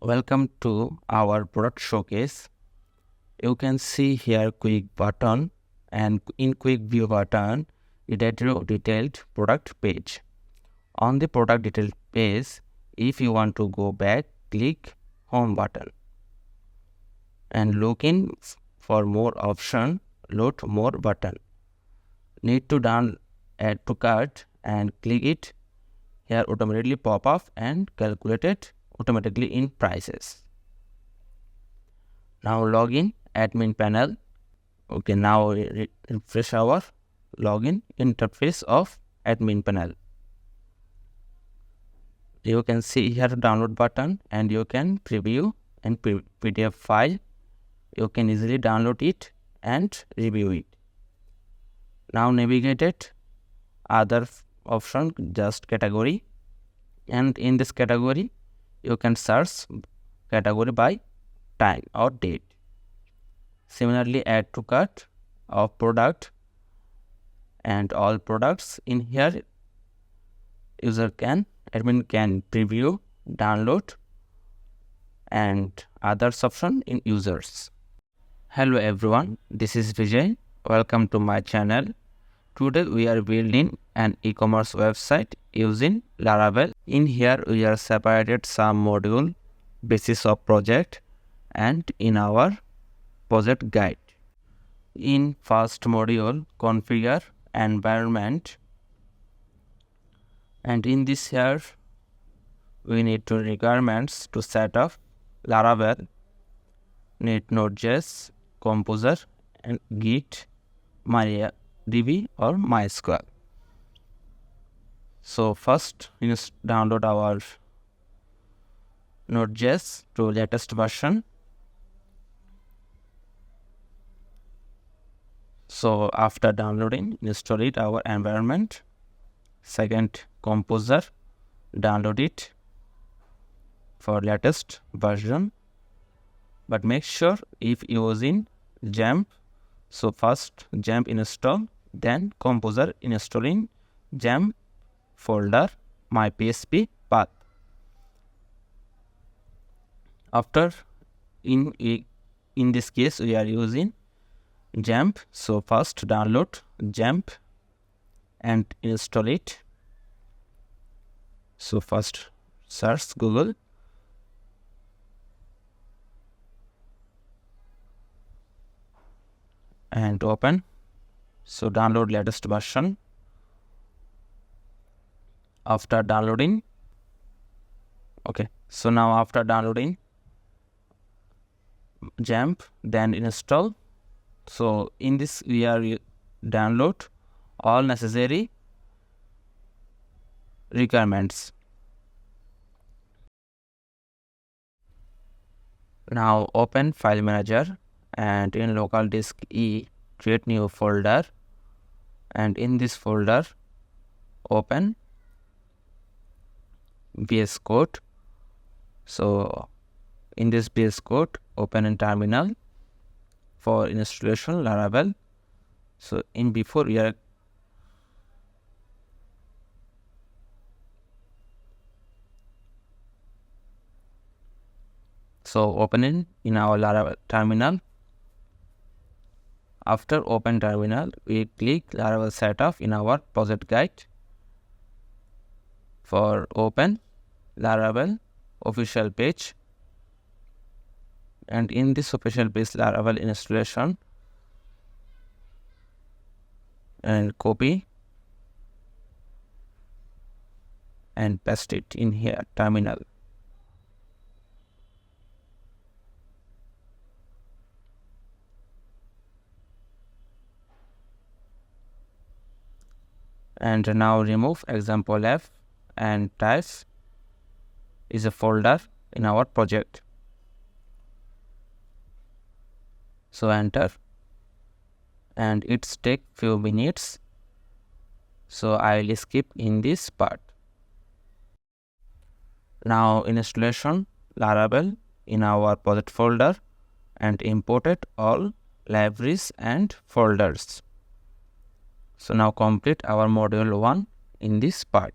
Welcome to our product showcase. You can see here quick button, and in quick view button it is a detailed product page. On the product detail page, if you want to go back, click home button and look in for more option, load more button. Need to down add to cart and click it. Here automatically pop up and calculate it automatically in prices. Now login admin panel. Okay, now refresh our login interface of admin panel. You can see here download button and you can preview and PDF file. You can easily download it and review it. Now navigate it other option, just category, and in this category you can search category by time or date. Similarly, add to cart of product and all products. In here admin can preview, download and others option in users. Hello everyone, this is Vijay. Welcome to my channel. Today we are building an e-commerce website using Laravel. In here we are separated some module basis of project and in our project guide. In first module, configure environment, and in this here we need to requirements to set up Laravel, need Node.js, Composer and Git, MariaDB or MySQL. So first we need to download our Node.js to latest version. So after downloading, install it our environment. Second, Composer, download it for latest version. But make sure if using XAMPP, so first XAMPP install, then Composer installing XAMPP folder my PHP path. After in this case we are using XAMPP, so first download XAMPP and install it. So first search Google and open. So download latest version. After downloading, okay, so now after downloading XAMPP, then install. So in this we are download all necessary requirements. Now open file manager and in local disk E create new folder, and in this folder open VS Code. So in this VS Code open in terminal for installation Laravel. So in before we are so open in our Laravel terminal. After open terminal, we click Laravel setup in our project guide. For open Laravel official page, and in this official page Laravel installation, and copy and paste it in here terminal. And now remove example F and type is a folder in our project. So enter, and it's take few minutes, so I will skip in this part. Now installation Laravel in our project folder and imported all libraries and folders. So now complete our module 1 in this part.